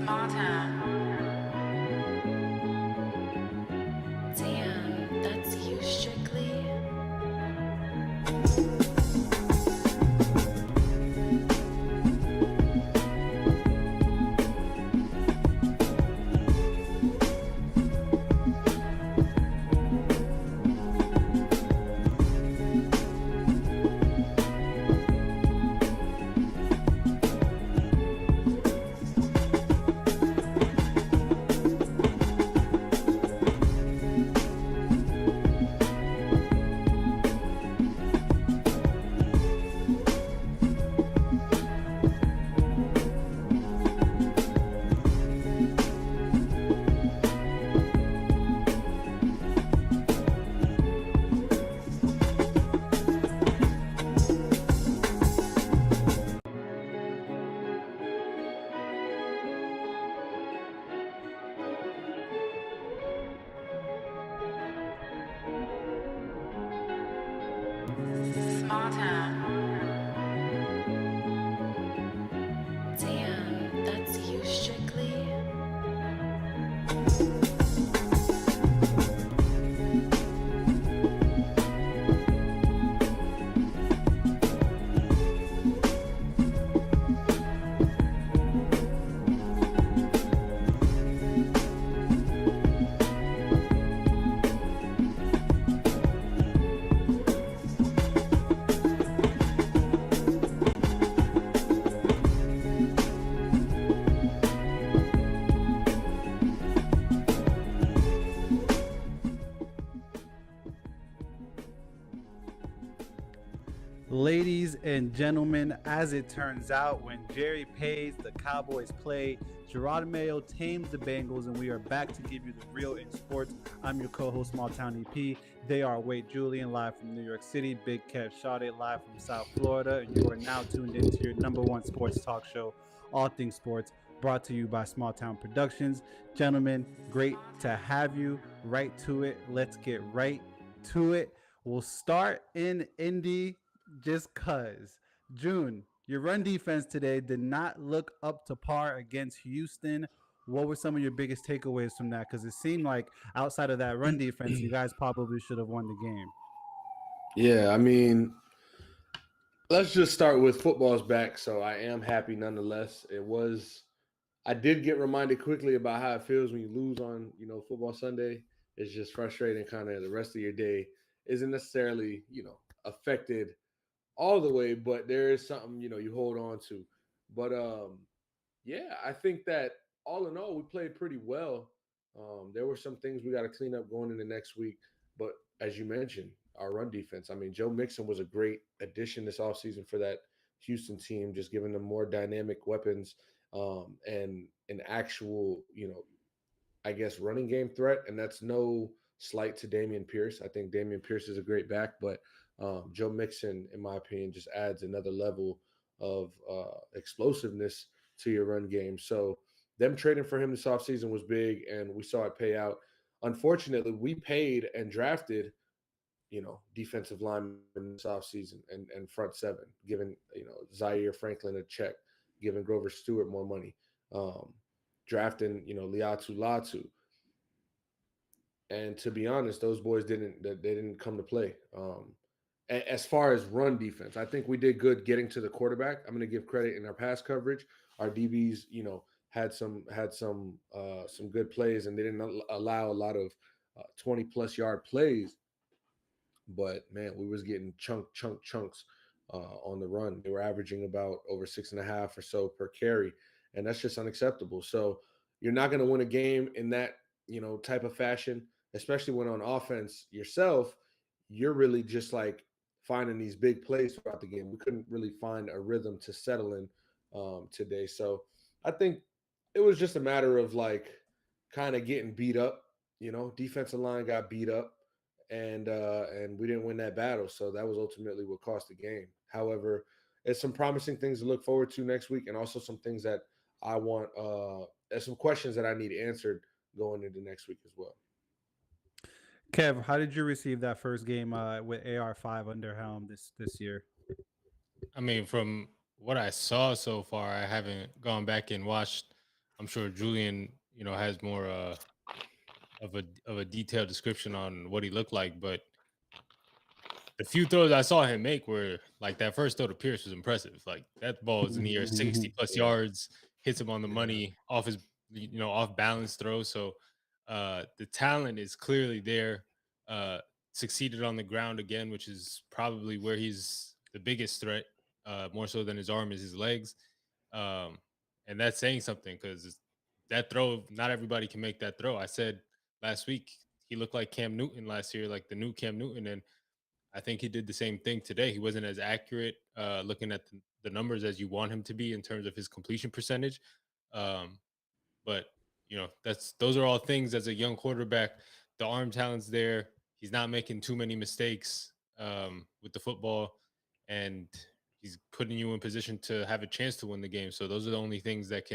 Small town. Damn, that's you strictly. Small town. Damn, that's you strictly. Ladies and gentlemen, as it turns out, when Jerry pays, the Cowboys play. Geronimo tames the Bengals, and we are back to give you the real in sports. I'm your co-host, Small Town EP. They are Wade Julian, live from New York City. Big Kev Sade, live from South Florida. And you are now tuned into your number one sports talk show, All Things Sports, brought to you by Small Town Productions. Gentlemen, great to have you. Right to it. Let's get right to it. We'll start in Indy. Just cuz. June, your run defense today did not look up to par against Houston. What were some of your biggest takeaways from that? Because it seemed like outside of that run defense, you guys probably should have won the game. Yeah, I mean, let's just start with football's back. So I am happy nonetheless. I did get reminded quickly about how it feels when you lose on, football Sunday. It's just frustrating. Kind of the rest of your day isn't necessarily, affected all the way, but there is something you hold on to. But yeah, I think that all in all, we played pretty well. There were some things we got to clean up going into next week, but as you mentioned, our run defense. I mean, Joe Mixon was a great addition this offseason for that Houston team, just giving them more dynamic weapons and an actual, I guess, running game threat. And that's no slight to Dameon Pierce. I think Dameon Pierce is a great back, but Joe Mixon, in my opinion, just adds another level of explosiveness to your run game. So them trading for him this offseason was big, and we saw it pay out. Unfortunately, we paid and drafted, defensive linemen this offseason and front seven, giving, Zaire Franklin a check, giving Grover Stewart more money, drafting, Liatu Latu. And to be honest, those boys didn't come to play. As far as run defense, I think we did good getting to the quarterback. I'm going to give credit in our pass coverage. Our DBs, had some good plays, and they didn't allow a lot of 20+ yard plays. But man, we was getting chunks on the run. They were averaging about over 6.5 or so per carry, and that's just unacceptable. So you're not going to win a game in that type of fashion, especially when on offense yourself, you're really just like finding these big plays throughout the game. We couldn't really find a rhythm to settle in today. So I think it was just a matter of like kind of getting beat up. Defensive line got beat up, and we didn't win that battle. So that was ultimately what cost the game. However, it's some promising things to look forward to next week, and also some things that I want some questions that I need answered going into next week as well. Kev, how did you receive that first game with AR5 under helm this year? I mean, from what I saw so far, I haven't gone back and watched I'm sure Julian, has more of a detailed description on what he looked like, but the few throws I saw him make were like that first throw to Pierce was impressive. Like that ball is in the air 60 plus Yeah, yards, hits him on the yeah, money off his off balance throw. So the talent is clearly there. Succeeded on the ground again, which is probably where he's the biggest threat, more so than his arm is his legs. Um, and that's saying something because that throw, not everybody can make that throw. I said last week he looked like Cam Newton last year, like the new Cam Newton, and I think he did the same thing today. He wasn't as accurate looking at the numbers as you want him to be in terms of his completion percentage. Um, but those are all things as a young quarterback. The arm talent's there. He's not making too many mistakes with the football, and he's putting you in position to have a chance to win the game. So those are the only things that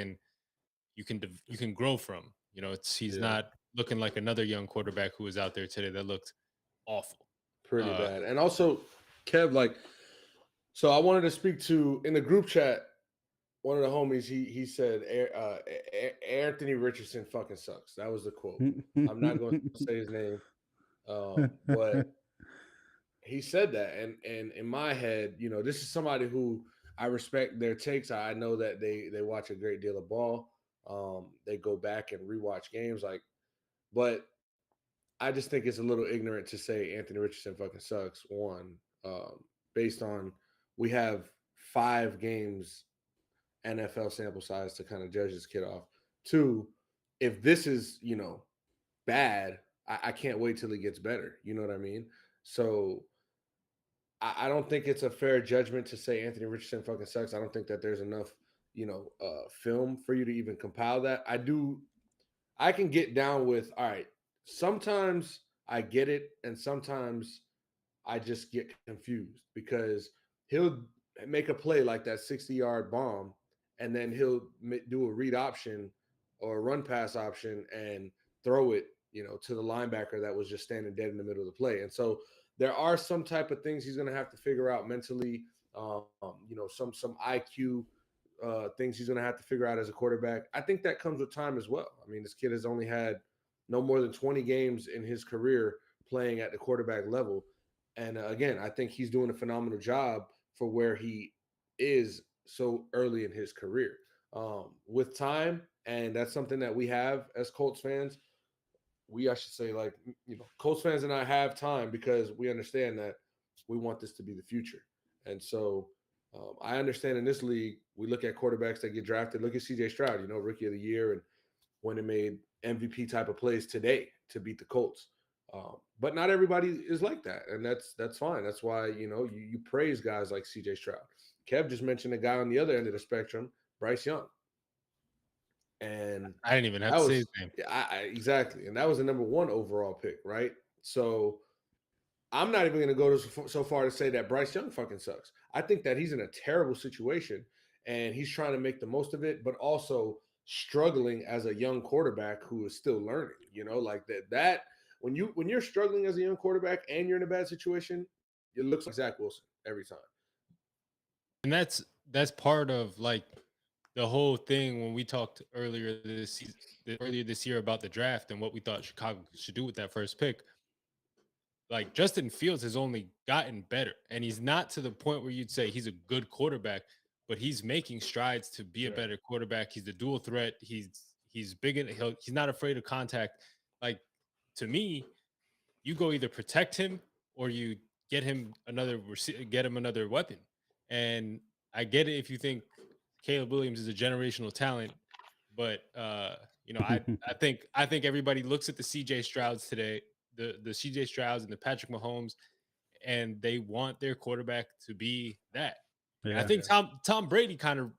you can grow from. He's yeah. not looking like another young quarterback who was out there today that looked awful. Pretty Uh, bad. And also, Kev, like, so I wanted to speak to in the group chat. One of the homies, he said, Anthony Richardson fucking sucks. That was the quote. I'm not going to say his name, but he said that, and in my head, this is somebody who I respect their takes. I know that they watch a great deal of ball. They go back and rewatch games, like, but I just think it's a little ignorant to say Anthony Richardson fucking sucks. One, based on we have 5 games NFL sample size to kind of judge this kid off. Two, if this is bad, I can't wait till he gets better. You know what I mean? So I don't think it's a fair judgment to say Anthony Richardson fucking sucks. I don't think that there's enough film for you to even compile that. I can get down with, all right, sometimes I get it, and sometimes I just get confused because he'll make a play like that 60-yard bomb, and then he'll do a read option or a run pass option and throw it, to the linebacker that was just standing dead in the middle of the play. And so there are some type of things he's going to have to figure out mentally. Some IQ things he's going to have to figure out as a quarterback. I think that comes with time as well. I mean, this kid has only had no more than 20 games in his career playing at the quarterback level. And again, I think he's doing a phenomenal job for where he is so early in his career. With time, and that's something that we have as Colts fans. I should say, like, Colts fans and I have time because we understand that we want this to be the future. And so I understand in this league, we look at quarterbacks that get drafted. Look at CJ Stroud, rookie of the year, and when it made MVP type of plays today to beat the Colts. But not everybody is like that, and that's fine. That's why you praise guys like CJ Stroud. Kev just mentioned a guy on the other end of the spectrum, Bryce Young, and I didn't even have that to say his was name. exactly, and that was the number 1 overall pick, right? So I'm not even going to go so far to say that Bryce Young fucking sucks. I think that he's in a terrible situation, and he's trying to make the most of it, but also struggling as a young quarterback who is still learning. Like that when you're struggling as a young quarterback and you're in a bad situation, it looks like Zach Wilson every time. And that's part of like the whole thing when we talked earlier this year about the draft and what we thought Chicago should do with that first pick. Like Justin Fields has only gotten better, and he's not to the point where you'd say he's a good quarterback, but he's making strides to be a better quarterback. He's a dual threat. He's big and he's not afraid of contact. Like to me, you go either protect him or you get him another weapon. And I get it if you think Caleb Williams is a generational talent, but I think everybody looks at the CJ Strouds today, the CJ Strouds and the Patrick Mahomes, and they want their quarterback to be that. And I Yeah. think Tom Brady kind of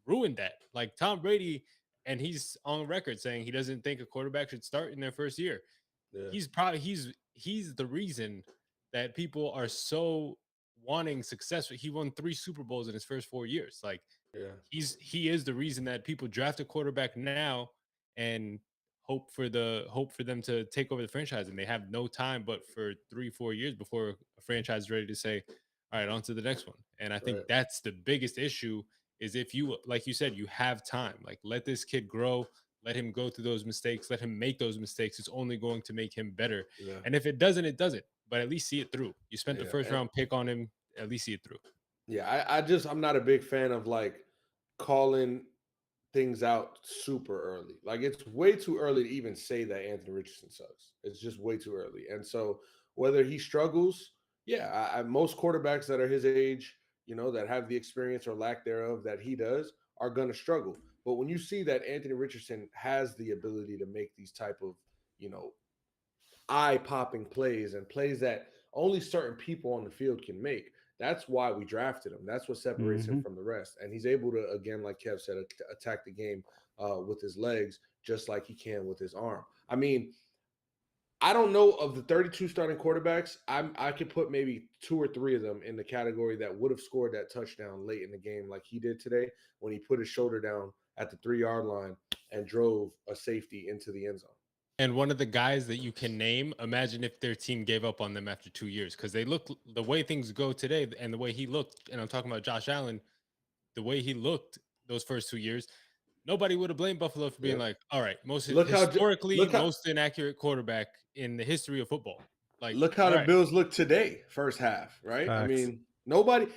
ruined that. Like Tom Brady, and he's on record saying he doesn't think a quarterback should start in their first year. Yeah, He's the reason that people are so wanting success. He won 3 Super Bowls in his first 4 years. Like yeah, he is the reason that people draft a quarterback now and hope for them to take over the franchise, and they have no time but for 3-4 years before a franchise is ready to say, all right, on to the next one. And I think right. that's the biggest issue is if you, like you said, you have time, like let this kid grow, let him go through those mistakes, let him make those mistakes. It's only going to make him better. Yeah. And if it doesn't, it doesn't. But at least see it through. You spent the Yeah. first round pick on him. At least see it through. Yeah. I'm not a big fan of like calling things out super early. Like it's way too early to even say that Anthony Richardson sucks. It's just way too early. And so whether he struggles, yeah, most quarterbacks that are his age, that have the experience or lack thereof that he does are going to struggle. But when you see that Anthony Richardson has the ability to make these type of, you know, eye-popping plays and plays that only certain people on the field can make. That's why we drafted him. That's what separates him from the rest. And he's able to, again, like Kev said, attack the game with his legs just like he can with his arm. I mean, I don't know of the 32 starting quarterbacks. I could put maybe 2 or 3 of them in the category that would have scored that touchdown late in the game, like he did today when he put his shoulder down at the 3-yard line and drove a safety into the end zone. And one of the guys that you can name, imagine if their team gave up on them after 2 years, because they look the way things go today and the way he looked. And I'm talking about Josh Allen, the way he looked those first 2 years. Nobody would have blamed Buffalo for being like, all right, most inaccurate quarterback in the history of football. Like, look how the Bills look today, first half, right? Facts. I mean,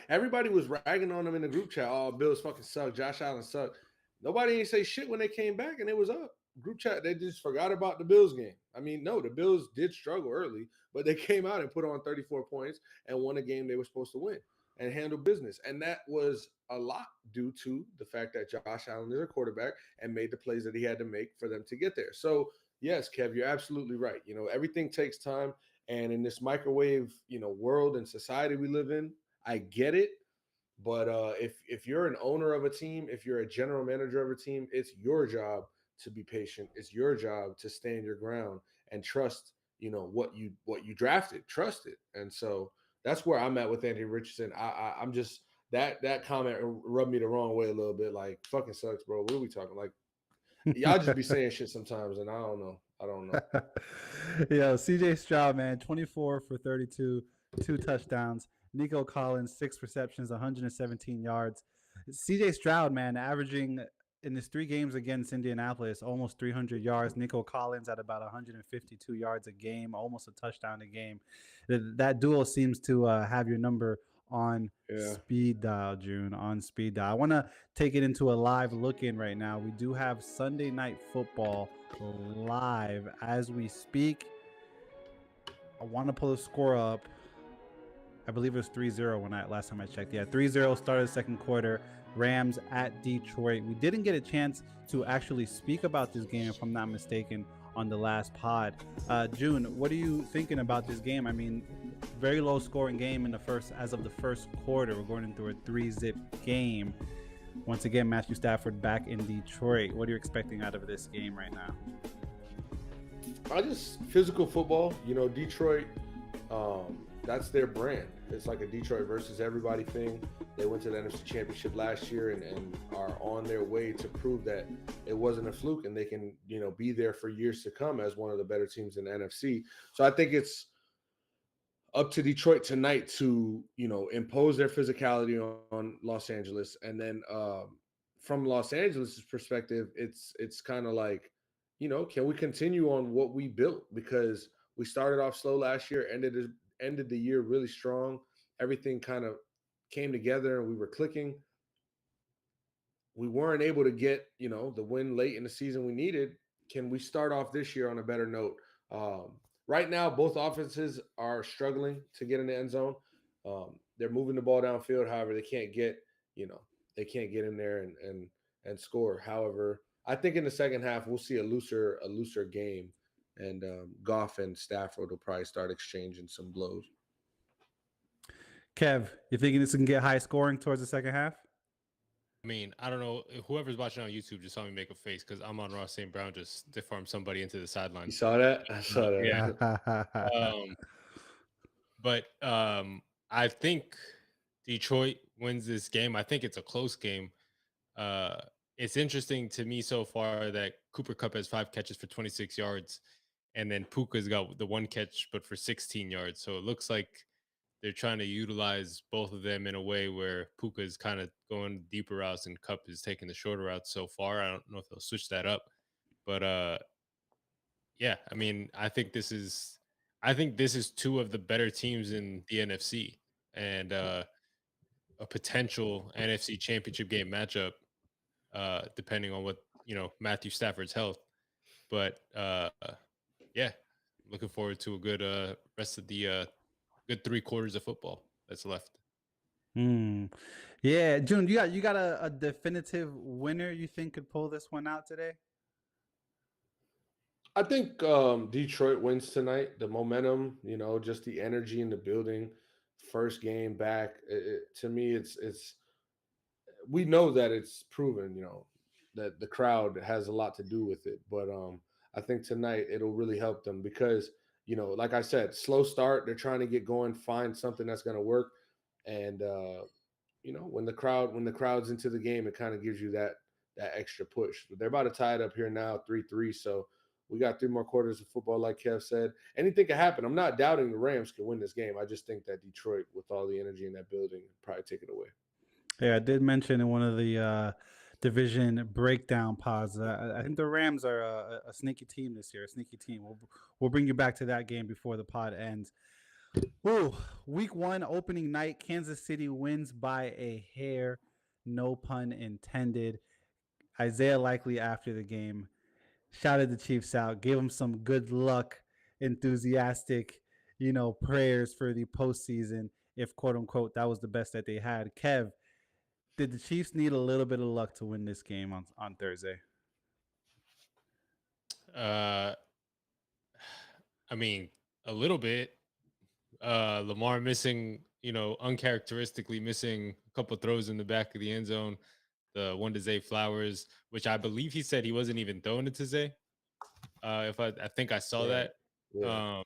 everybody was ragging on them in the group chat. Oh, Bills fucking suck. Josh Allen sucked. Nobody ain't say shit when they came back and it was up. Group chat, they just forgot about the Bills game. I mean, no, the Bills did struggle early, but they came out and put on 34 points and won a game they were supposed to win and handle business. And that was a lot due to the fact that Josh Allen is a quarterback and made the plays that he had to make for them to get there. So, yes, Kev, you're absolutely right. Everything takes time. And in this microwave, world and society we live in, I get it. But if you're an owner of a team, if you're a general manager of a team, it's your job to be patient. It's your job to stand your ground and trust, what you drafted, trust it. And so that's where I'm at with Anthony Richardson. I'm just that comment rubbed me the wrong way a little bit. Like, fucking sucks, bro. What are we talking? Like, y'all just be saying shit sometimes, and I don't know. Yeah, CJ Stroud, man, 24 for 32, 2 touchdowns. Nico Collins, 6 receptions, 117 yards. CJ Stroud, man, averaging in his 3 games against Indianapolis, almost 300 yards. Nico Collins at about 152 yards a game, almost a touchdown a game. That duo seems to have your number on speed dial, June, on speed dial. I want to take it into a live look in right now. We do have Sunday Night Football live as we speak. I want to pull the score up. I believe it was 3-0 when last time I checked. Yeah, 3-0 started the second quarter. Rams at Detroit. We didn't get a chance to actually speak about this game, if I'm not mistaken, on the last pod. June, what are you thinking about this game? I mean, very low scoring game as of the first quarter. We're going into a 3-zip game. Once again, Matthew Stafford back in Detroit. What are you expecting out of this game right now? Physical football. Detroit, that's their brand. It's like a Detroit versus everybody thing. They went to the NFC Championship last year and are on their way to prove that it wasn't a fluke and they can, be there for years to come as one of the better teams in the NFC. So I think it's up to Detroit tonight to, impose their physicality on Los Angeles. And then from Los Angeles' perspective, it's kind of like, can we continue on what we built? Because we started off slow last year, ended the year really strong. Everything kind of came together and we were clicking. We weren't able to get, the win late in the season we needed. Can we start off this year on a better note? Right now, both offenses are struggling to get in the end zone. They're moving the ball downfield. However, they can't get in there and score. However, I think in the second half, we'll see a looser game. And Goff and Stafford will probably start exchanging some blows. Kev, you thinking this can get high scoring towards the second half? I mean, I don't know. Whoever's watching on YouTube just saw me make a face because I'm on Ross St. Brown just stiff arm somebody into the sideline. You saw that? I saw that. Yeah. But I think Detroit wins this game. I think it's a close game. It's interesting to me so far that Cooper Kupp has 5 catches for 26 yards. And then Puka's got the 1 catch, but for 16 yards. So it looks like they're trying to utilize both of them in a way where Puka is kind of going deeper routes and Cup is taking the shorter routes so far. I don't know if they'll switch that up, but yeah, I mean, I think this is two of the better teams in the NFC, and a potential NFC Championship game matchup, depending on what Matthew Stafford's health. But yeah, looking forward to a good rest of the good 3 quarters of football that's left. Hmm. Yeah, June, you got a definitive winner you think could pull this one out today? I think Detroit wins tonight. The momentum, just the energy in the building. First game back. To me, it's we know that it's proven, that the crowd has a lot to do with it. But I think tonight it'll really help them because, like I said, slow start. They're trying to get going, find something that's going to work, and when the crowd's into the game, it kind of gives you that extra push. But they're about to tie it up here now, 3-3. So we got 3 more quarters of football, like Kev said. Anything can happen. I'm not doubting the Rams can win this game. I just think that Detroit, with all the energy in that building, probably take it away. Yeah, I did mention in one of the division breakdown pods. I think the Rams are a sneaky team this year. A sneaky team. We'll bring you back to that game before the pod ends. Ooh, week 1 opening night. Kansas City wins by a hair. No pun intended. Isaiah Likely after the game shouted the Chiefs out, gave them some good luck, enthusiastic, prayers for the postseason. If quote unquote that was the best that they had. Kev, did the Chiefs need a little bit of luck to win this game on Thursday? Uh, I mean, a little bit. Lamar missing, uncharacteristically missing a couple throws in the back of the end zone. The one to Zay Flowers, which I believe he said he wasn't even throwing it to Zay. If I think I saw Right. that. Yeah. Um,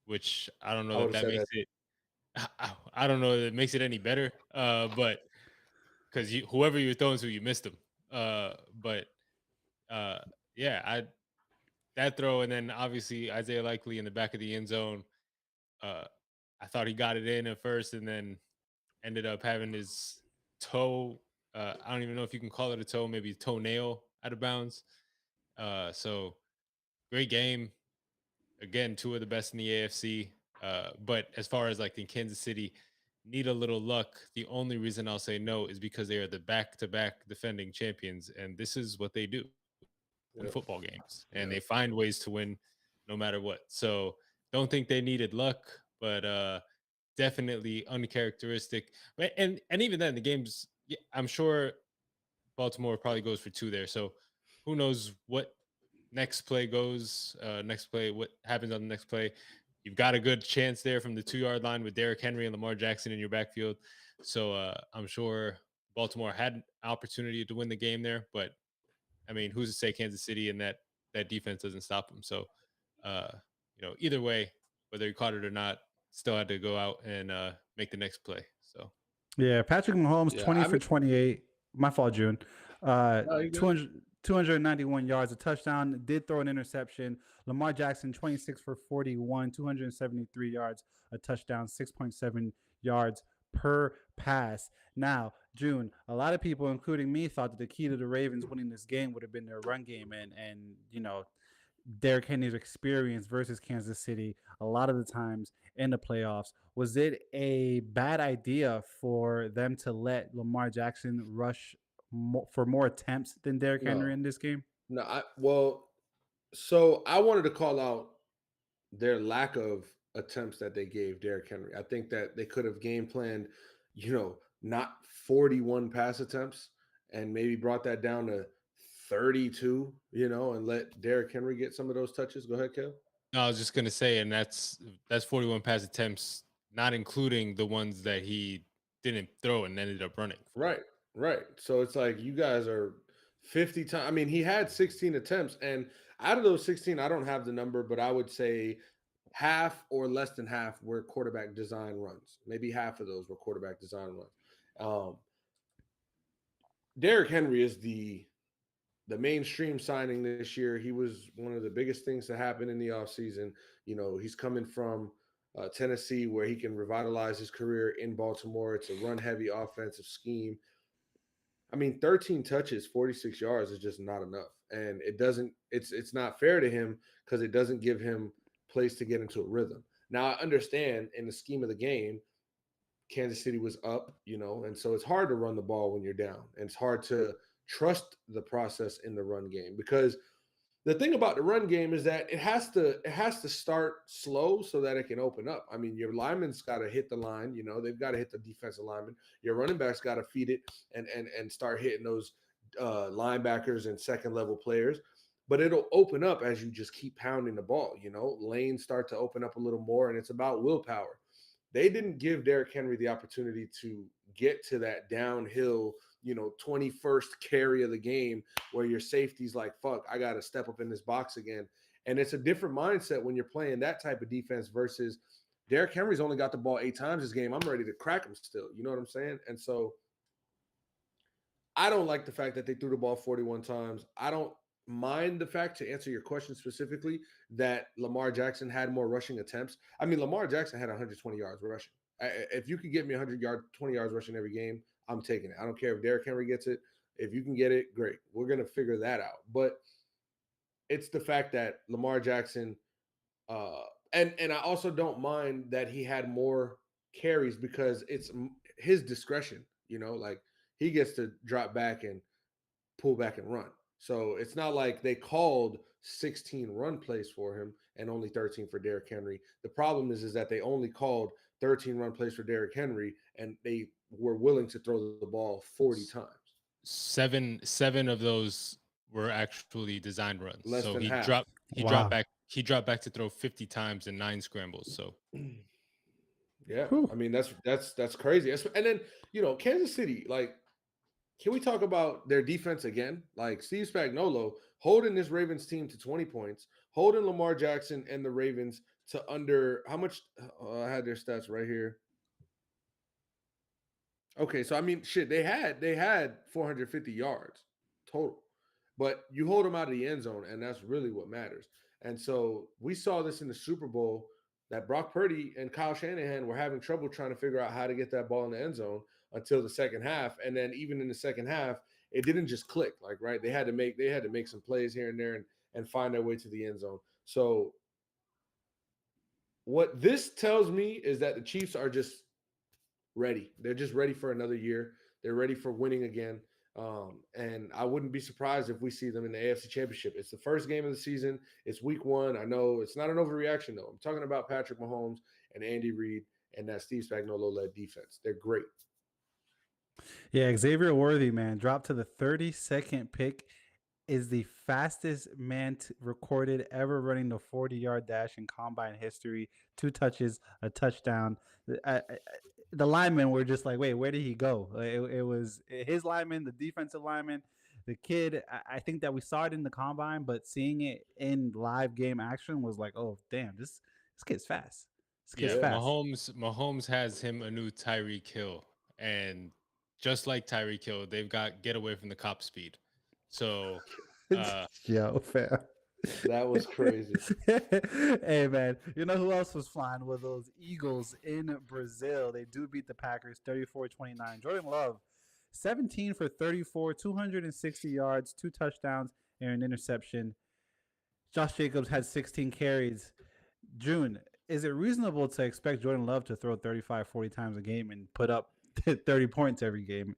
which I don't know I would that have that said makes that. it. I don't know that it makes it any better. But because whoever you were throwing to, you missed him. But uh, yeah, that throw, and then obviously Isaiah Likely in the back of the end zone. Uh, I thought he got it in at first, and then ended up having his toe. I don't even know if you can call it a toe, maybe toenail out of bounds. So great game. Again, two of the best in the AFC. But as far as like in Kansas City, need a little luck. The only reason I'll say no is because they are the back-to-back defending champions, and this is what they do in Yep. football games, and Yep. they find ways to win no matter what. So don't think they needed luck, but definitely uncharacteristic. But and even then, the games, yeah, I'm sure Baltimore probably goes for 2 there. So who knows what next play goes, next play, what happens on the next play. You've got a good chance there from the 2 yard line with Derrick Henry and Lamar Jackson in your backfield. So I'm sure Baltimore had an opportunity to win the game there, but I mean, who's to say Kansas City and that defense doesn't stop them? So, uh, either way, whether you caught it or not, still had to go out and make the next play. So, Yeah, Patrick Mahomes, Yeah. 20 I for mean, 28. My fault, June. no, you good. 291 yards, a touchdown, did throw an interception. Lamar Jackson, 26 for 41, 273 yards, a touchdown, 6.7 yards per pass. Now, June, a lot of people, including me, thought that the key to the Ravens winning this game would have been their run game and Derrick Henry's experience versus Kansas City a lot of the times in the playoffs. Was it a bad idea for them to let Lamar Jackson rush for more attempts than Derrick Henry No, in this game? no. So I wanted to call out their lack of attempts that they gave Derrick Henry. I think that they could have game planned, not 41 pass attempts and maybe brought that down to 32, and let Derrick Henry get some of those touches. Go ahead, Kev. no, I was just gonna say, and that's 41 pass attempts, not including the ones that he didn't throw and ended up running for. Right, right. So it's like you guys are 50 times. I mean, he had 16 attempts, and out of those 16, I don't have the number, but I would say half or less than half were quarterback design runs. Maybe half of those were quarterback design runs. Um, Derrick Henry is the mainstream signing this year. He was one of the biggest things to happen in the offseason. He's coming from Tennessee, where he can revitalize his career in Baltimore. It's a run-heavy offensive scheme. I mean, 13 touches, 46 yards is just not enough, and it doesn't. It's not fair to him because it doesn't give him place to get into a rhythm. Now, I understand in the scheme of the game, Kansas City was up, and so it's hard to run the ball when you're down, and it's hard to trust the process in the run game because the thing about the run game is that it has to start slow so that it can open up. I mean, your linemen's got to hit the line, they've got to hit the defensive lineman. Your running backs got to feed it and start hitting those linebackers and second level players. But it'll open up as you just keep pounding the ball. Lanes start to open up a little more, and it's about willpower. They didn't give Derrick Henry the opportunity to get to that downhill, 21st carry of the game where your safety's like, fuck, I got to step up in this box again. And it's a different mindset when you're playing that type of defense versus Derrick Henry's only got the ball 8 times this game. I'm ready to crack him still. You know what I'm saying? And so I don't like the fact that they threw the ball 41 times. I don't mind the fact, to answer your question specifically, that Lamar Jackson had more rushing attempts. I mean, Lamar Jackson had 120 yards rushing. If you could get me 20 yards rushing every game, I'm taking it. I don't care if Derrick Henry gets it. If you can get it, great. We're going to figure that out. But it's the fact that Lamar Jackson, and I also don't mind that he had more carries because it's his discretion, like he gets to drop back and pull back and run. So it's not like they called 16 run plays for him and only 13 for Derrick Henry. The problem is that they only called 13 run plays for Derrick Henry and they were willing to throw the ball 40 times. Seven of those were actually designed runs. Less So than he half. dropped Wow. he dropped back to throw 50 times and 9 scrambles. So Yeah, Whew. I mean that's crazy. And then Kansas City, like, can we talk about their defense again? Like Steve Spagnuolo holding this Ravens team to 20 points, holding Lamar Jackson and the Ravens to under how much? I had their stats right here. Okay, so I mean, shit, they had 450 yards total, but you hold them out of the end zone, and that's really what matters. And so we saw this in the Super Bowl that Brock Purdy and Kyle Shanahan were having trouble trying to figure out how to get that ball in the end zone until the second half, and then even in the second half, it didn't just click. Like, right, they had to make some plays here and there and find their way to the end zone. So what this tells me is that the Chiefs are just ready. They're just ready for another year. They're ready for winning again. And I wouldn't be surprised if we see them in the AFC Championship. It's the first game of the season. It's week 1. I know it's not an overreaction, though. I'm talking about Patrick Mahomes and Andy Reid and that Steve Spagnuolo-led defense. They're great. Yeah, Xavier Worthy, man, dropped to the 32nd pick, is the fastest man recorded ever running the 40-yard dash in combine history. 2 touches, a touchdown. The linemen were just like, wait, where did he go? It was his lineman, the defensive lineman, the kid. I think that we saw it in the combine, but seeing it in live game action was like, oh, damn, this kid's fast. This kid's yeah, Yeah. fast. Mahomes has him a new Tyreek Hill, and just like Tyreek Hill, they've got get away from the cop speed. So Yo, fam. That was crazy. Hey man, you know who else was flying? Were those Eagles in Brazil? They do beat the Packers 34-29. Jordan Love, 17 for 34, 260 yards, 2 touchdowns, and an interception. Josh Jacobs had 16 carries. June, is it reasonable to expect Jordan Love to throw 35, 40 times a game and put up 30 points every game?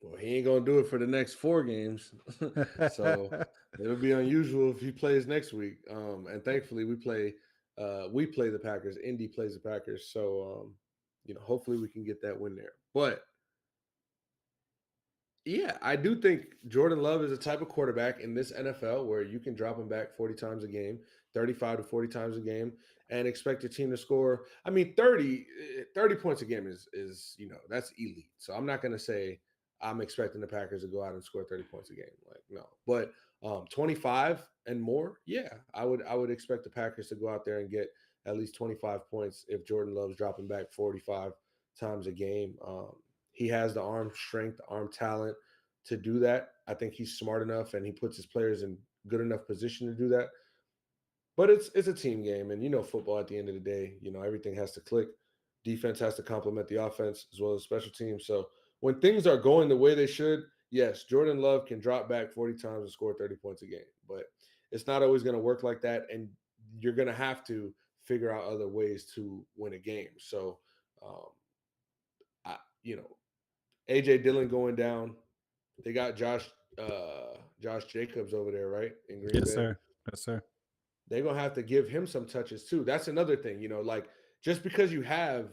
Well, he ain't gonna do it for the next 4 games, so it'll be unusual if he plays next week. And thankfully, we play the Packers. Indy plays the Packers, so hopefully we can get that win there. But yeah, I do think Jordan Love is a type of quarterback in this NFL where you can drop him back 40 times a game, 35 to 40 times a game, and expect your team to score. I mean, 30 points a game is that's elite. So I'm not going to say I'm expecting the Packers to go out and score 30 points a game. Like, no. But 25 and more, yeah, I would expect the Packers to go out there and get at least 25 points if Jordan Love's dropping back 45 times a game. He has the arm strength, arm talent to do that. I think he's smart enough and he puts his players in good enough position to do that. But it's a team game, and football at the end of the day, everything has to click. Defense has to complement the offense as well as special teams. So when things are going the way they should, yes, Jordan Love can drop back 40 times and score 30 points a game. But it's not always going to work like that, and you're going to have to figure out other ways to win a game. So, um, I, AJ Dillon going down. They got Josh Jacobs over there, right, in Green Yes, Bay. sir. Yes, sir. They're gonna have to give him some touches too. That's another thing, like just because you have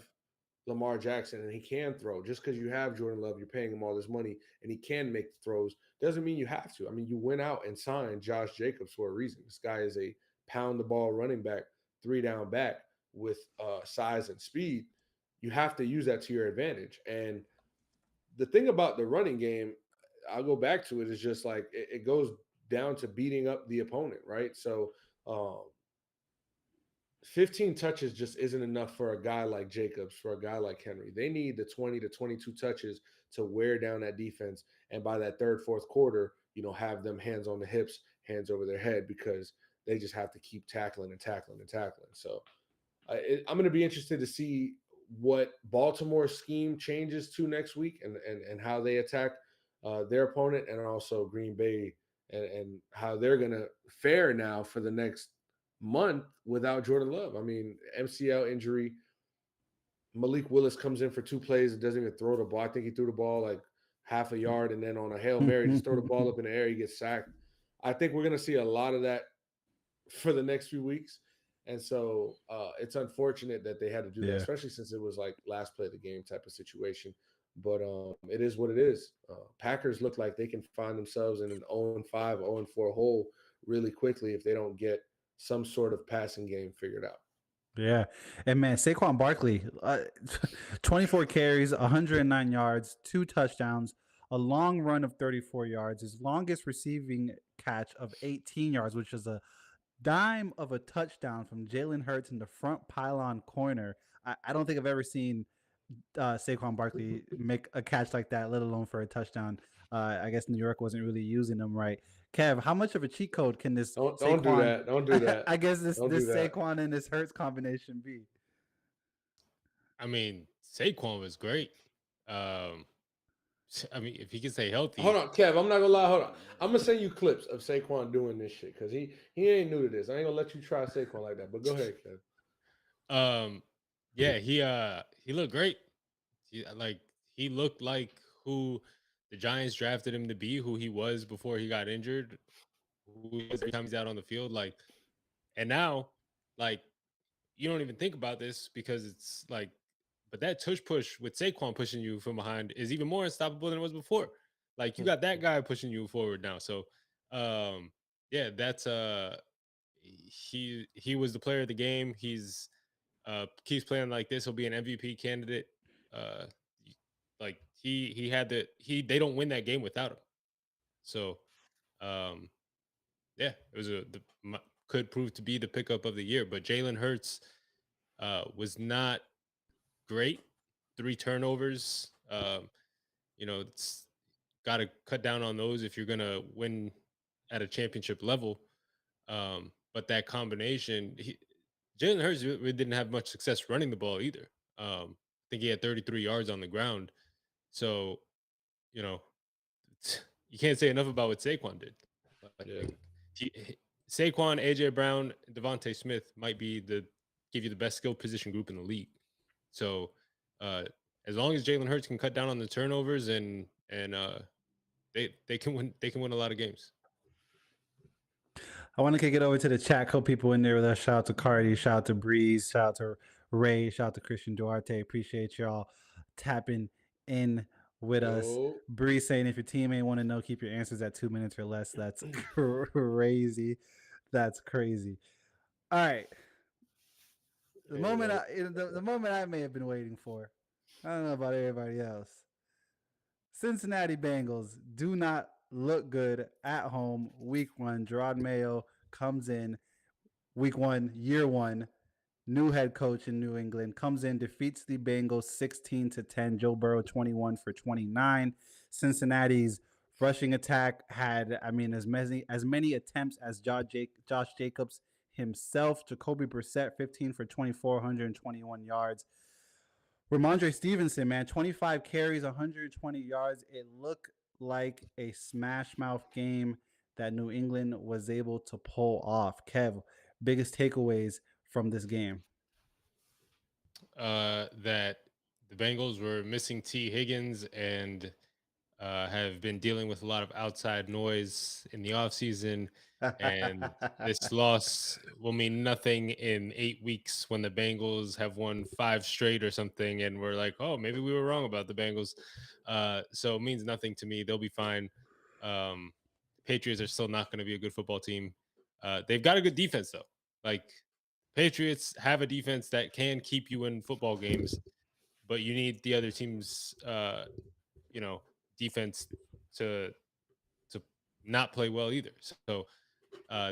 Lamar Jackson and he can throw, just because you have Jordan Love, you're paying him all this money and he can make throws, doesn't mean you have to. I mean, you went out and signed Josh Jacobs for a reason. This guy is a pound the ball running back, 3 down back with size and speed. You have to use that to your advantage. And the thing about the running game, I'll go back to it, is just like it goes down to beating up the opponent, right? So um, 15 touches just isn't enough for a guy like Jacobs, for a guy like Henry. They need the 20 to 22 touches to wear down that defense. And by that third, fourth quarter, have them hands on the hips, hands over their head, because they just have to keep tackling and tackling and tackling. So I'm going to be interested to see what Baltimore's scheme changes to next week, and how they attack their opponent, and also Green Bay, and how they're going to fare now for the next month without Jordan Love. I mean, MCL injury. Malik Willis comes in for 2 plays and doesn't even throw the ball. I think he threw the ball like half a yard, and then on a Hail Mary, just throw the ball up in the air, he gets sacked. I think we're going to see a lot of that for the next few weeks. And so it's unfortunate that they had to do that, Yeah. especially since it was like last play of the game type of situation. But it is what it is. Packers look like they can find themselves in an 0-5, 0-4 hole really quickly if they don't get some sort of passing game figured out. Yeah. And man, Saquon Barkley, 24 carries, 109 yards, 2 touchdowns, a long run of 34 yards, his longest receiving catch of 18 yards, which is a dime of a touchdown from Jalen Hurts in the front pylon corner. I don't think I've ever seen Saquon Barkley make a catch like that, let alone for a touchdown. I guess New York wasn't really using them right. Kev, how much of a cheat code can this Don't do Saquon? that. Don't do that. I guess this Don't do this that. Saquon and this Hurts combination be? I mean, Saquon was great. I mean, if he can stay healthy, Hold on, Kev. I'm not gonna lie. Hold on. I'm gonna send you clips of Saquon doing this shit, because he ain't new to this. I ain't gonna let you try Saquon like that. But go ahead, Kev. yeah, he looked great. He looked like who the Giants drafted him to be, who he was before he got injured, who he was every time he's out on the field. And now, like, you don't even think about this because it's like, but that tush push with Saquon pushing you from behind is even more unstoppable than it was before. Like, you got that guy pushing you forward now. So, yeah, that's he was the player of the game. He's keeps playing like this, he'll be an MVP candidate. Uh, like they don't win that game without him. So, um, yeah, it was could prove to be the pickup of the year. But Jalen Hurts was not great. 3 turnovers. It's got to cut down on those if you're gonna win at a championship level. But that combination, Jalen Hurts really didn't have much success running the ball either. I think he had 33 yards on the ground. So, you know, you can't say enough about what Saquon did. Yeah. Saquon, AJ Brown, Devontae Smith might give you the best skill position group in the league. So, as long as Jalen Hurts can cut down on the turnovers and they can win a lot of games. I want to kick it over to the chat. Couple people in there with us. Shout out to Cardi, shout out to Breeze, shout out to Ray, shout out to Christian Duarte. Appreciate y'all tapping in with us. Yo. Breeze saying if your team ain't want to know, keep your answers at 2 minutes or less. That's crazy. That's crazy. All right. The moment I may have been waiting for. I don't know about everybody else. Cincinnati Bengals do not look good at home. Week 1, Gerard Mayo comes in. Week 1, year 1, new head coach in New England, comes in, defeats the Bengals 16-10. Joe Burrow 21 for 29. Cincinnati's rushing attack had, as many attempts as Josh Jacobs himself. Jacoby Brissett, 15 for 24, 121 yards. Ramondre Stevenson, man, 25 carries, 120 yards. It looked like a smash mouth game that New England was able to pull off. Kev, biggest takeaways from this game? That the Bengals were missing T. Higgins and have been dealing with a lot of outside noise in the offseason. And this loss will mean nothing in 8 weeks when the Bengals have won 5 straight or something. And we're like, oh, maybe we were wrong about the Bengals. So it means nothing to me. They'll be fine. Um, Patriots are still not going to be a good football team. They've got a good defense, though. Like, Patriots have a defense that can keep you in football games, but you need the other team's you know defense to to not play well either. So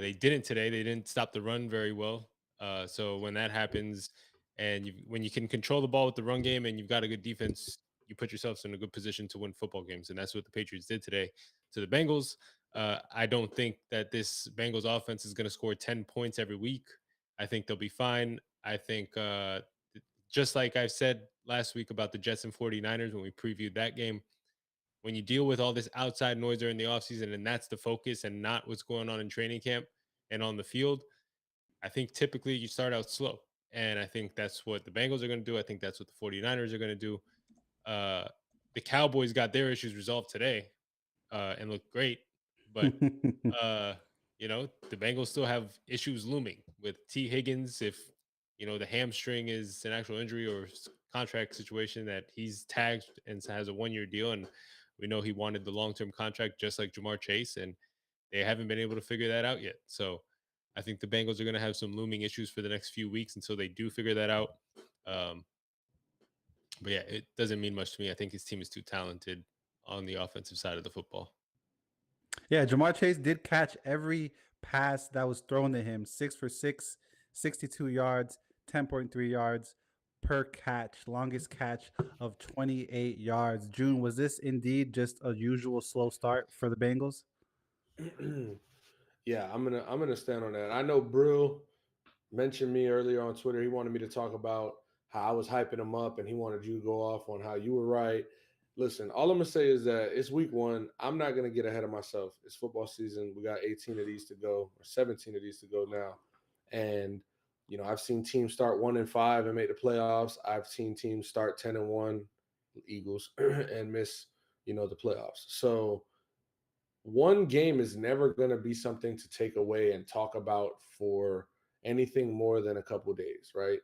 they didn't today. They didn't stop the run very well. So when that happens, and when you can control the ball with the run game, and you've got a good defense, you put yourselves in a good position to win football games, and that's what the Patriots did today to the Bengals. I don't think that this Bengals offense is going to score 10 points every week. I think they'll be fine. I think just like I've said last week about the Jets and 49ers when we previewed that game, when you deal with all this outside noise during the offseason and that's the focus and not what's going on in training camp and on the field, I think typically you start out slow. And I think that's what the Bengals are going to do. I think that's what the 49ers are going to do. Uh, the Cowboys got their issues resolved today and looked great. But, uh, the Bengals still have issues looming with T. Higgins. If, the hamstring is an actual injury or contract situation that he's tagged and has a 1-year deal. And we know he wanted the long-term contract just like Jamar Chase. And they haven't been able to figure that out yet. So I think the Bengals are going to have some looming issues for the next few weeks until they do figure that out. Um, but yeah, it doesn't mean much to me. I think his team is too talented on the offensive side of the football. Yeah, Jamar Chase did catch every pass that was thrown to him. 6 for 6, 62 yards, 10.3 yards per catch. Longest catch of 28 yards. June, was this indeed just a usual slow start for the Bengals? Yeah, I'm gonna stand on that. I know Brill mentioned me earlier on Twitter. He wanted me to talk about how I was hyping him up, and he wanted you to go off on how you were right. Listen, all I'm gonna say is that it's week one. I'm not gonna get ahead of myself. It's football season. We got 18 of these to go, or 17 of these to go now. And I've seen teams start 1-5 and make the playoffs. I've seen teams start 10-1, Eagles, and miss, the playoffs. So one game is never going to be something to take away and talk about for anything more than a couple days, right?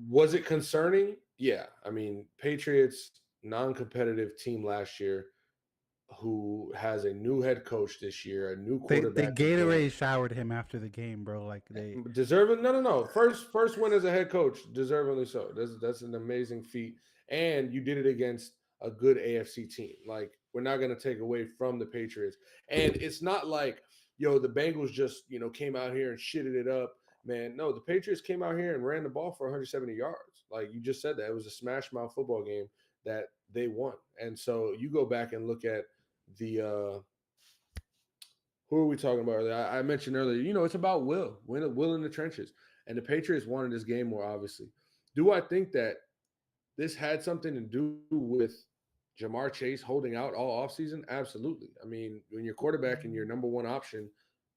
Was it concerning? Yeah. I mean, Patriots, non-competitive team last year, who has a new head coach this year, a new They quarterback again. Gatorade showered him after the game, bro. Like they Deserving? No. First win as a head coach, deservingly so. That's an amazing feat, and you did it against a good AFC team. Like, we're not going to take away from the Patriots, and it's not like the Bengals just came out here and shitted it up, man. No, the Patriots came out here and ran the ball for 170 yards. Like you just said, that it was a smash mouth football game that they won, and so you go back and look at the. Who are we talking about earlier? I mentioned earlier, it's about will in the trenches. And the Patriots wanted this game more, obviously. Do I think that this had something to do with Jamar Chase holding out all offseason? Absolutely. I mean, when your quarterback and your number one option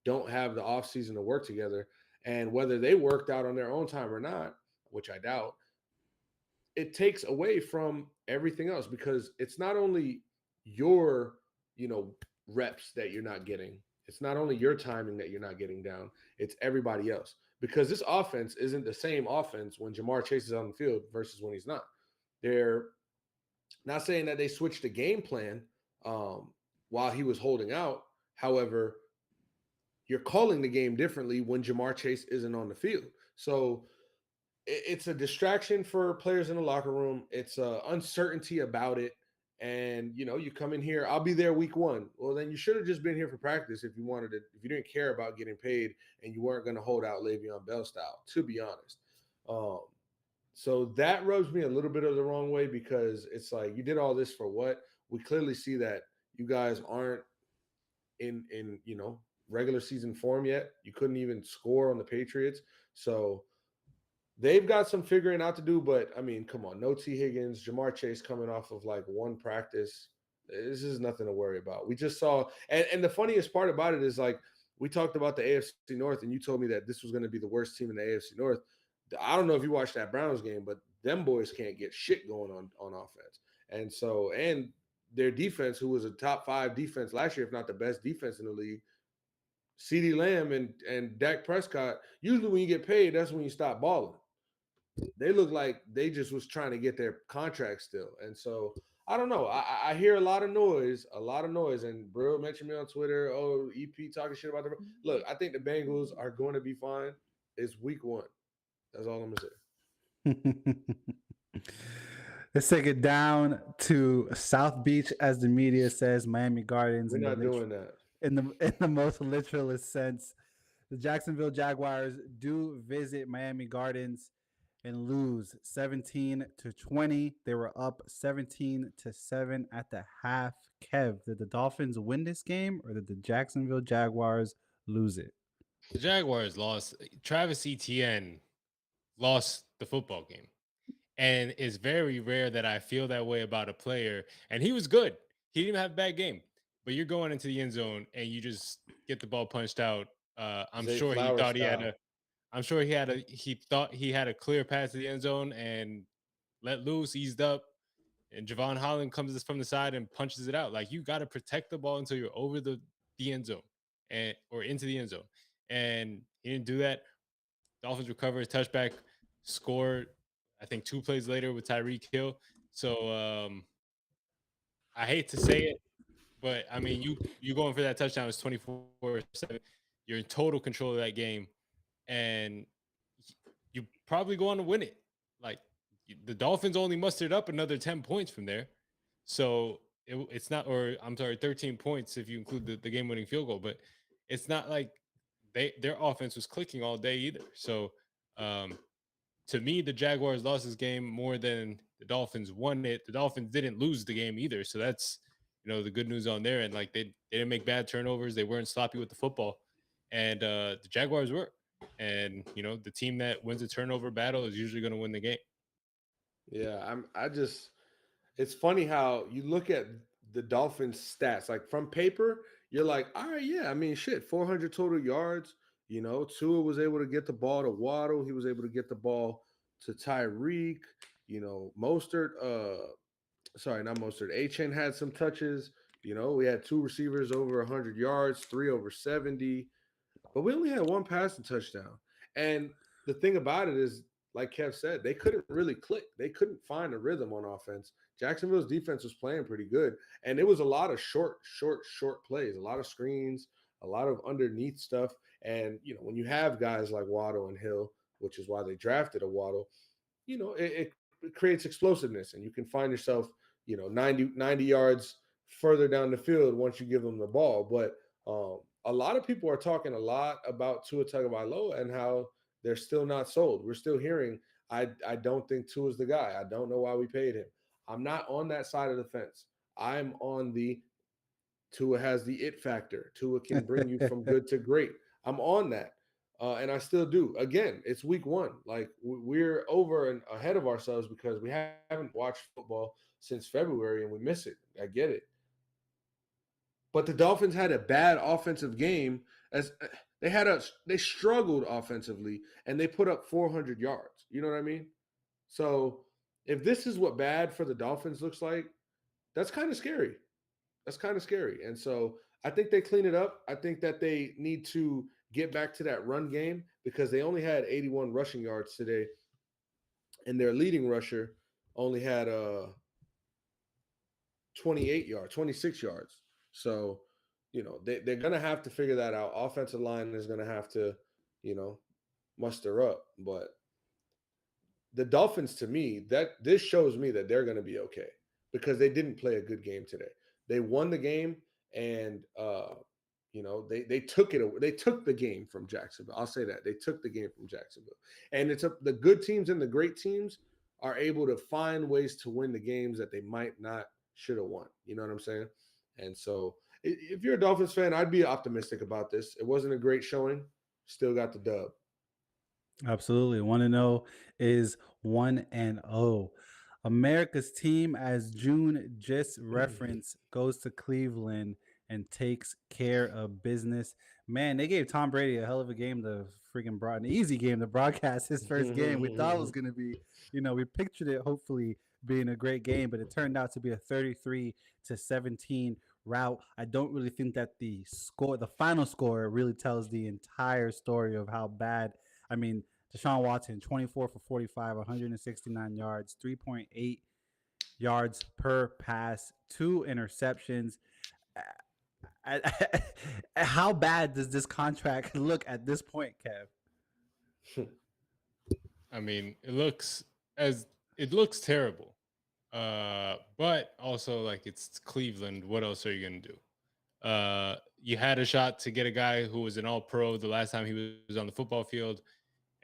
don't have the offseason to work together, and whether they worked out on their own time or not, which I doubt, it takes away from everything else because it's not only your, reps that you're not getting. It's not only your timing that you're not getting down, it's everybody else. Because this offense isn't the same offense when Jamar Chase is on the field versus when he's not. They're not saying that they switched the game plan while he was holding out. However, you're calling the game differently when Jamar Chase isn't on the field. So it's a distraction for players in the locker room. It's uncertainty about it. And you come in here, I'll be there week one. Well, then you should have just been here for practice if you didn't care about getting paid and you weren't going to hold out Le'Veon Bell style, to be honest. So that rubs me a little bit of the wrong way because it's like, you did all this for what? We clearly see that you guys aren't in regular season form yet. You couldn't even score on the Patriots. So they've got some figuring out to do. But I mean, come on, no T. Higgins, Jamar Chase coming off of like one practice. This is nothing to worry about. We just saw, and the funniest part about it is like we talked about the AFC North, and you told me that this was going to be the worst team in the AFC North. I don't know if you watched that Browns game, but them boys can't get shit going on offense. And so, and their defense, who was a top 5 defense last year, if not the best defense in the league, CeeDee Lamb and Dak Prescott, usually when you get paid, that's when you stop balling. They look like they just was trying to get their contract still. And so I don't know. I hear a lot of noise. And Bro mentioned me on Twitter. Oh, EP talking shit about them. Look, I think the Bengals are going to be fine. It's week 1. That's all I'm gonna say. Let's take it down to South Beach, as the media says, Miami Gardens. We're not doing that. In the most literalist sense. The Jacksonville Jaguars do visit Miami Gardens and lose 17-20. They were up 17-7 at the half. Kev, did the Dolphins win this game, or did the Jacksonville Jaguars lose it? The Jaguars lost. Travis Etienne lost the football game. And it's very rare that I feel that way about a player. And he was good. He didn't have a bad game. But you're going into the end zone and you just get the ball punched out. I'm sure he thought he had a clear pass to the end zone and let loose, eased up. And Javon Holland comes from the side and punches it out. Like, you got to protect the ball until you're over the end zone or into the end zone. And he didn't do that. Dolphins recover his touchback, scored, I think 2 plays later with Tyreek Hill. So I hate to say it, but I mean, you going for that touchdown is 24/7. You're in total control of that game, and you probably go on to win it. Like, the Dolphins only mustered up another 10 points from there. So it's not, or I'm sorry, 13 points if you include the game-winning field goal, but it's not like their offense was clicking all day either. So to me, the Jaguars lost this game more than the Dolphins won it. The Dolphins didn't lose the game either. So that's, the good news on there. And like, they didn't make bad turnovers. They weren't sloppy with the football. And the Jaguars were. And, the team that wins a turnover battle is usually going to win the game. Yeah, it's funny how you look at the Dolphins stats, like from paper, you're like, all right, yeah, I mean, shit, 400 total yards. Tua was able to get the ball to Waddle. He was able to get the ball to Tyreek. Mostert, not Mostert. Achane had some touches. We had 2 receivers over 100 yards, 3 over 70. But we only had 1 passing touchdown. And the thing about it is, like Kev said, they couldn't really click. They couldn't find a rhythm on offense. Jacksonville's defense was playing pretty good. And it was a lot of short plays, a lot of screens, a lot of underneath stuff. And, when you have guys like Waddle and Hill, which is why they drafted a Waddle, it creates explosiveness. And you can find yourself, 90 yards further down the field once you give them the ball. But a lot of people are talking a lot about Tua Tagovailoa and how they're still not sold. We're still hearing, I don't think Tua's the guy. I don't know why we paid him. I'm not on that side of the fence. I'm on the Tua has the it factor. Tua can bring you from good to great. I'm on that. And I still do. Again, it's week 1. Like, we're over and ahead of ourselves because we haven't watched football since February and we miss it. I get it. But the Dolphins had a bad offensive game. As they struggled offensively and they put up 400 yards. You know what I mean? So if this is what bad for the Dolphins looks like, that's kind of scary. And so I think they clean it up. I think that they need to get back to that run game because they only had 81 rushing yards today. And their leading rusher only had 26 yards. So, they're going to have to figure that out. Offensive line is going to have to, muster up. But the Dolphins, to me, this shows me that they're going to be okay because they didn't play a good game today. They won the game and, they took it. They took the game from Jacksonville. I'll say that. They took the game from Jacksonville. And the good teams and the great teams are able to find ways to win the games that they might not should have won. You know what I'm saying? And so, If you're a Dolphins fan, I'd be optimistic about this. It wasn't a great showing. Still got the dub. Absolutely. 1-0 is 1-0. America's team, as June just referenced, goes to Cleveland and takes care of business. Man, they gave Tom Brady a hell of a game to freaking broad an easy game to broadcast his first game. We thought it was gonna be, we pictured it hopefully being a great game, but it turned out to be a 33-17 route. I don't really think that the final score really tells the entire story of how bad. I mean, Deshaun Watson, 24 for 45, 169 yards, 3.8 yards per pass, 2 interceptions. How bad does this contract look at this point, Kev? I mean, it looks terrible. But also like it's Cleveland. What else are you gonna do? You had a shot to get a guy who was an all pro the last time he was on the football field,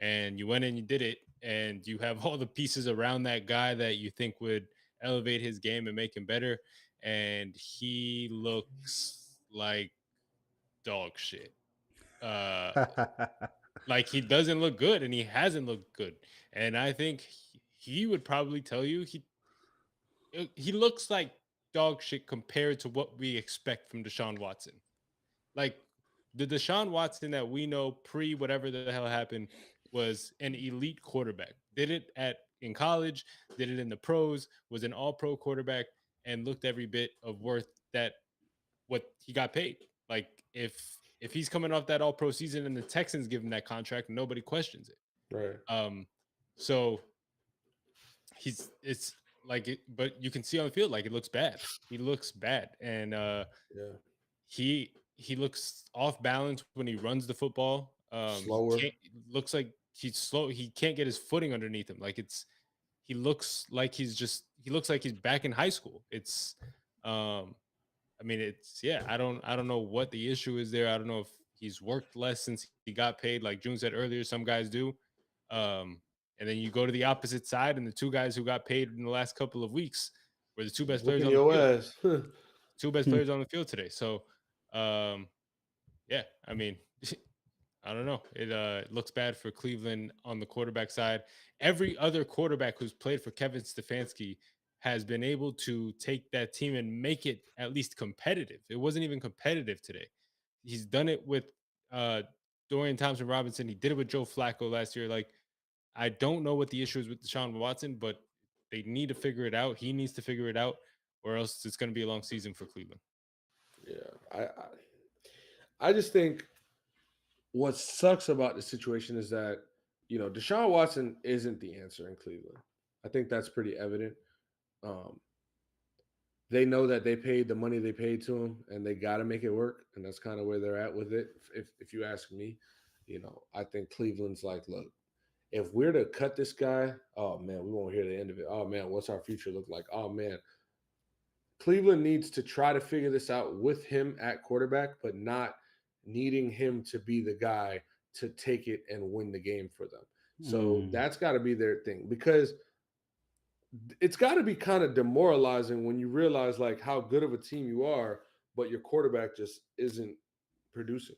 and you went and you did it, and you have all the pieces around that guy that you think would elevate his game and make him better, and he looks like dog shit. Uh, like he doesn't look good, and he hasn't looked good, and I think he would probably tell you he looks like dog shit compared to what we expect from Deshaun Watson. Like the Deshaun Watson that we know pre whatever the hell happened was an elite quarterback. Did it at in college, did it in the pros, was an all pro quarterback, and looked every bit of worth that what he got paid. Like if he's coming off that all pro season and the Texans give him that contract, nobody questions it. Right. So it's like it, but you can see on the field like it looks bad. He looks bad, and Yeah. he looks off balance when he runs the football. Slower. Looks like he's slow. He can't get his footing underneath him. Like he looks like he's back in high school. It's I mean it's yeah. I don't know what the issue is there. I don't know if he's worked less since he got paid. Like June said earlier, some guys do. And then you go to the opposite side, and the two guys who got paid in the last couple of weeks were the two best players Whooping on the your field. ass. Two best players on the field today. So, yeah, I mean, I don't know. It looks bad for Cleveland on the quarterback side. Every other quarterback who's played for Kevin Stefanski has been able to take that team and make it at least competitive. It wasn't even competitive today. He's done it with Dorian Thompson Robinson. He did it with Joe Flacco last year. Like, I don't know what the issue is with Deshaun Watson, but they need to figure it out. He needs to figure it out, or else it's going to be a long season for Cleveland. Yeah. I just think what sucks about the situation is that, Deshaun Watson isn't the answer in Cleveland. I think that's pretty evident. Um, they know that they paid the money they paid to him, and they got to make it work, and that's kind of where they're at with it. If you ask me, I think Cleveland's like, look, if we're to cut this guy, oh man, we won't hear the end of it. Oh man, what's our future look like? Oh man, Cleveland needs to try to figure this out with him at quarterback, but not needing him to be the guy to take it and win the game for them. So that's got to be their thing, because it's got to be kind of demoralizing when you realize like how good of a team you are, but your quarterback just isn't producing.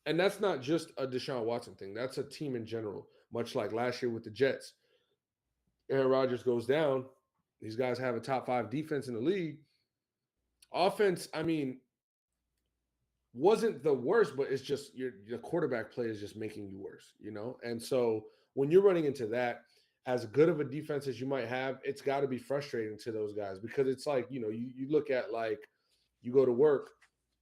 And that's not just a Deshaun Watson thing. That's a team in general, much like last year with the Jets. Aaron Rodgers goes down. These guys have a top 5 defense in the league. Offense, I mean, wasn't the worst, but it's just your quarterback play is just making you worse, And so when you're running into that, as good of a defense as you might have, it's got to be frustrating to those guys, because it's like, you look at like you go to work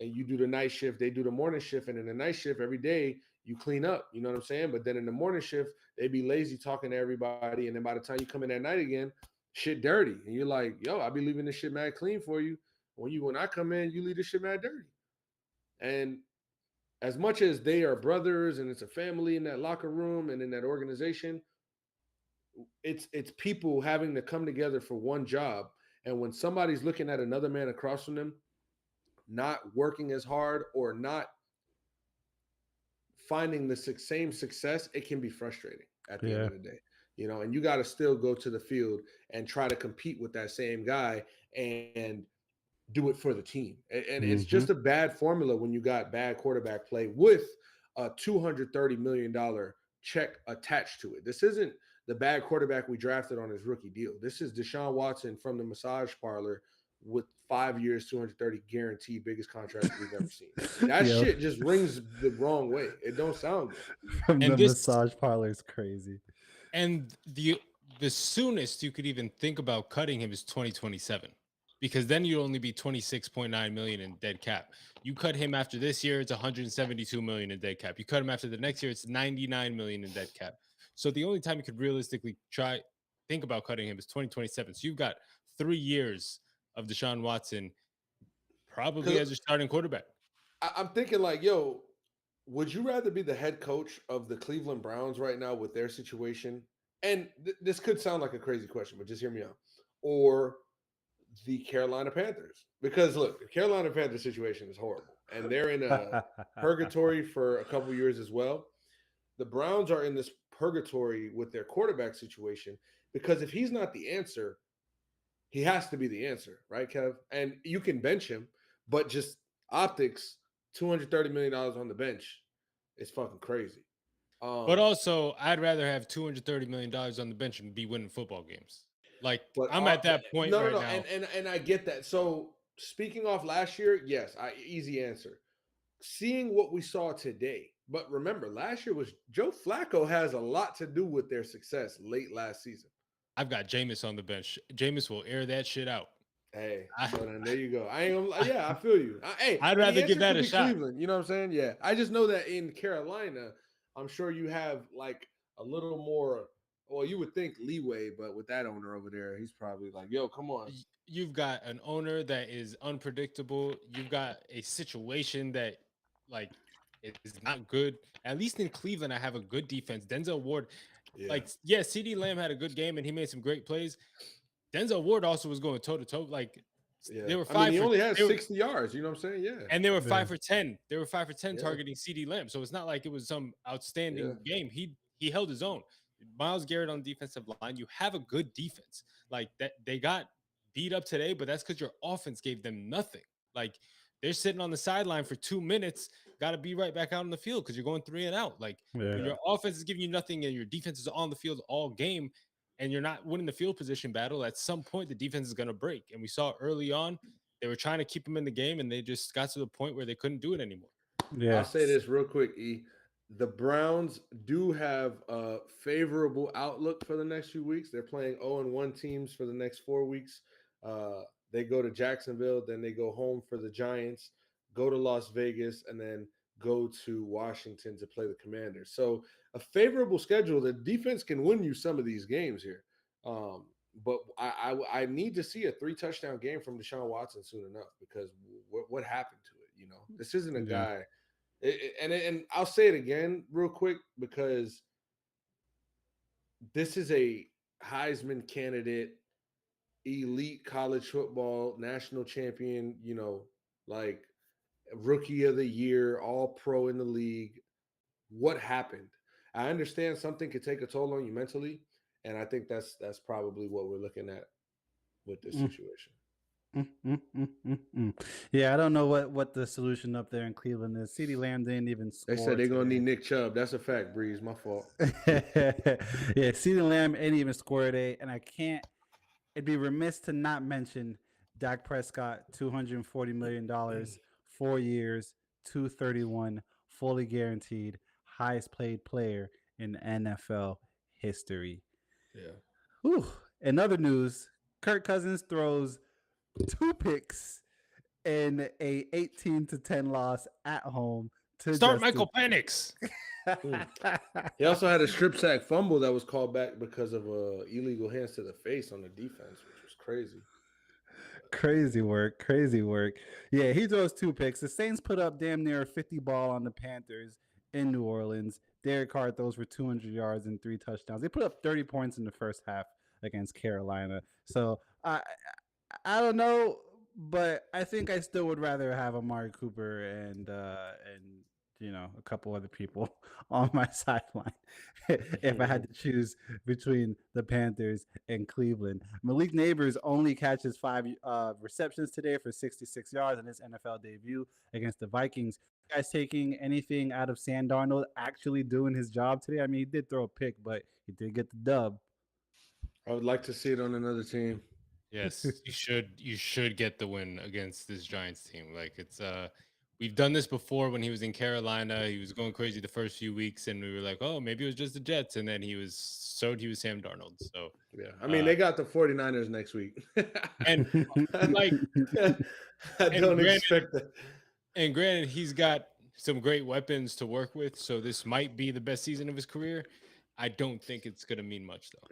and you do the night shift, they do the morning shift, and in the night shift every day you clean up, you know what I'm saying? But then in the morning shift, they be lazy talking to everybody, and then by the time you come in at night again, shit dirty. And you're like, yo, I'll be leaving this shit mad clean for you. When I come in, you leave this shit mad dirty. And as much as they are brothers and it's a family in that locker room and in that organization, it's people having to come together for one job. And when somebody's looking at another man across from them, not working as hard or not finding the same success, it can be frustrating at the end of the day. And you got to still go to the field and try to compete with that same guy. And do it for the team. And it's Mhm. just a bad formula when you got bad quarterback play with a $230 million check attached to it. This isn't the bad quarterback we drafted on his rookie deal. This is Deshaun Watson from the massage parlor with 5 years, 230 guaranteed, biggest contract we've ever seen. That Yo, shit just rings the wrong way. It don't sound good. from And the this massage parlor is crazy. and the soonest you could even think about cutting him is 2027, because then you'd only be 26.9 million in dead cap. You cut him after this year, it's 172 million in dead cap. You cut him after the next year, it's 99 million in dead cap. So the only time you could realistically think about cutting him is 2027. So you've got 3 years of Deshaun Watson probably Because as your starting quarterback. I'm thinking like, yo, would you rather be the head coach of the Cleveland Browns right now with their situation? And this could sound like a crazy question, but just hear me out. Or the Carolina Panthers? Because look, the Carolina Panthers situation is horrible, and they're in a purgatory for a couple years as well. The Browns are in this purgatory with their quarterback situation because if he's not the answer, he has to be the answer, right, Kev? And you can bench him, but just optics, $230 million on the bench is fucking crazy. But also, I'd rather have $230 million on the bench and be winning football games. Like, But I'm at that point no, no, right no, now. and I get that. So speaking off last year, yes, easy answer. Seeing what we saw today, but remember, last year was Joe Flacco has a lot to do with their success late last season. I've got Jameis on the bench. Jameis will air that shit out. Hey, I, so then there you go. I ain't gonna, I, yeah, I feel you. Hey, I'd and the rather give answer that could a be shot. Cleveland. You know what I'm saying? Yeah, I just know that in Carolina, I'm sure you have like a little more. Well, you would think leeway, but with that owner over there, he's probably like, "Yo, come on." You've got an owner that is unpredictable. You've got a situation that, like, is not good. At least in Cleveland, I have a good defense. Denzel Ward, Yeah, like, yeah, CD Lamb had a good game and he made some great plays. Denzel Ward also was going toe to toe. Like, yeah. they were I mean, five he for only has they were 60 yards. You know what I'm saying? Yeah, and they were Yeah. 5 for 10. They were 5 for 10 yeah, targeting CD Lamb. So it's not like it was some yeah, outstanding game. He held his own. Miles Garrett on defensive line. You have a good defense. Like that, they got beat up today, but that's because your offense gave them nothing. Like they're sitting on the sideline for 2 minutes. Got to be right back out on the field because you're going 3 and out. Like when Yeah. your offense is giving you nothing and your defense is on the field all game, and you're not winning the field position battle, at some point the defense is going to break. And we saw early on they were trying to keep him in the game, and they just got to the point where they couldn't do it anymore. I'll Yeah. say this real quick, E. The Browns do have a favorable outlook for the next few weeks. They're playing 0-1 teams for the next 4 weeks. Uh, they go to Jacksonville, then they go home for the Giants, go to Las Vegas, and then go to Washington to play the Commanders. So a favorable schedule. The defense can win you some of these games here. Um, but I need to see a 3 touchdown game from Deshaun Watson soon enough because what happened to it? You know, this isn't a Yeah. guy and I'll say it again real quick because this is a Heisman candidate, elite college football national champion, you know, like rookie of the year, all pro in the league. What happened? I understand something could take a toll on you mentally, and I think that's probably what we're looking at with this Mm, situation. Yeah, I don't know what the solution up there in Cleveland is. CeeDee Lamb didn't even They said score they're gonna need today. Nick Chubb. That's a fact, Breeze. My fault. Yeah, CeeDee Lamb didn't even score today, and I can't. It'd be remiss to not mention Dak Prescott, $240 million, 4 years, 231, fully guaranteed, highest paid player in NFL history. Yeah. Whew. In other news, Kirk Cousins throws 2 picks in a 18-10 loss at home to Start Justin. Michael Penix. He also had a strip sack fumble that was called back because of illegal hands to the face on the defense, which was crazy. Crazy work, crazy work. Yeah, he throws 2 picks. The Saints put up damn near a 50 ball on the Panthers in New Orleans. Derek Carr throws for 200 yards and 3 touchdowns. They put up 30 points in the first half against Carolina. So I don't know, but I think I still would rather have Amari Cooper and a couple other people on my sideline if I had to choose between the Panthers and Cleveland. Malik Neighbors only catches 5 receptions today for 66 yards in his NFL debut against the Vikings. You guys taking anything out of Sam Darnold actually doing his job today? I mean, he did throw a pick, but he did get the dub. I would like to see it on another team. Yes, you should get the win against this Giants team. Like it's we've done this before when he was in Carolina. He was going crazy the first few weeks, and we were like, oh, maybe it was just the Jets, and then he was Sam Darnold. So Yeah. I mean, they got the 49ers next week. and like I don't granted- expect that. and granted, he's got some great weapons to work with, so this might be the best season of his career. I don't think it's gonna mean much though.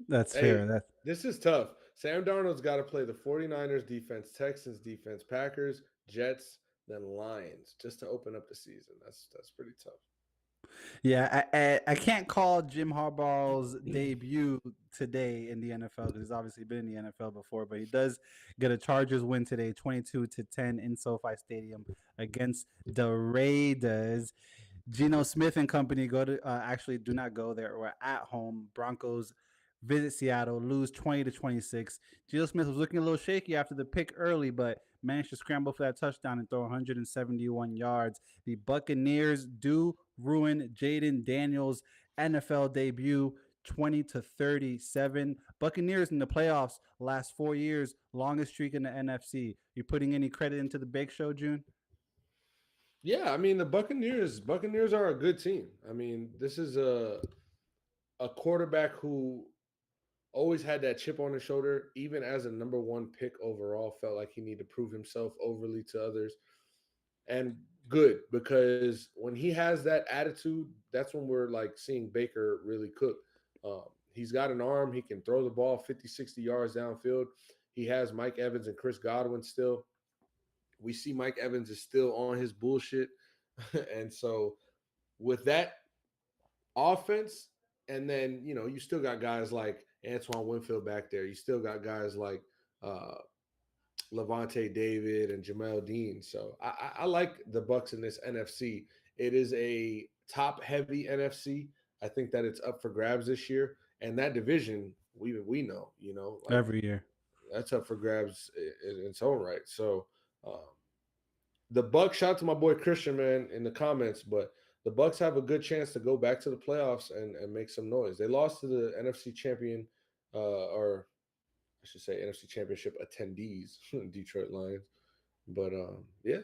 That's Hey, fair. This is tough. Sam Darnold's got to play the 49ers defense, Texans defense, Packers, Jets, then Lions just to open up the season. That's pretty tough. Yeah, I can't call Jim Harbaugh's debut today in the NFL because he's obviously been in the NFL before, but he does get a Chargers win today, 22-10 in SoFi Stadium against the Raiders. Geno Smith and company actually do not go there. We're at home. Broncos visit Seattle, lose 20-26. Geno Smith was looking a little shaky after the pick early, but managed to scramble for that touchdown and throw 171 yards. The Buccaneers do ruin Jaden Daniels' NFL debut, 20-37. Buccaneers in the playoffs last 4 years, longest streak in the NFC. You putting any credit into the Bake Show, June? Yeah, I mean the Buccaneers are a good team. I mean, this is a quarterback who always had that chip on his shoulder, even as a number one pick overall, felt like he needed to prove himself overly to others. And good, because when he has that attitude, that's when we're like seeing Baker really cook. He's got an arm. He can throw the ball 50, 60 yards downfield. He has Mike Evans and Chris Godwin still. We see Mike Evans is still on his bullshit. And so with that offense, and then, you still got guys like Antoine Winfield back there. You still got guys like Levante David and Jamel Dean. So I like the Bucs in this NFC. It is a top-heavy NFC. I think that it's up for grabs this year. And that division, we know, like, Every year. that's up for grabs in its own right. So the Bucs, shout out to my boy Christian, man, in the comments, but the Bucs have a good chance to go back to the playoffs and make some noise. They lost to the NFC champion, or I should say NFC championship attendees, Detroit Lions. But yeah.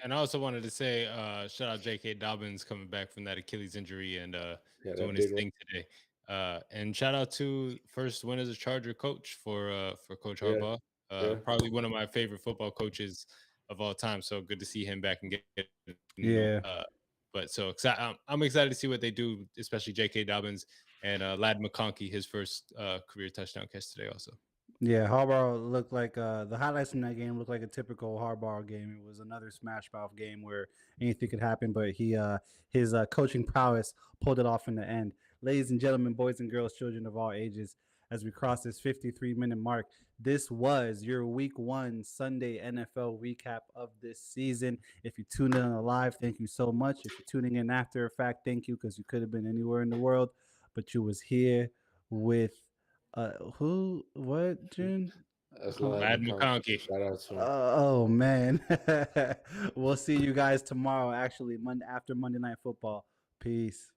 And I also wanted to say, shout out J.K. Dobbins coming back from that Achilles injury and doing his thing today. And shout out to first win as a Charger coach for Coach Harbaugh. Probably one of my favorite football coaches of all time. So good to see him back and get. But so I'm excited to see what they do, especially J.K. Dobbins and Lad McConkey, his first career touchdown catch today also. Yeah, Harbaugh looked like the highlights from that game looked like a typical Harbaugh game. It was another smash mouth game where anything could happen, but his coaching prowess pulled it off in the end. Ladies and gentlemen, boys and girls, children of all ages, as we cross this 53-minute mark, this was your Week 1 Sunday NFL recap of this season. If you tuned in live, thank you so much. If you're tuning in after a fact, thank you, because you could have been anywhere in the world, but you was here with what, June? That's Lad McConkey. Shout out to him. Oh man. We'll see you guys tomorrow, actually, after Monday Night Football. Peace.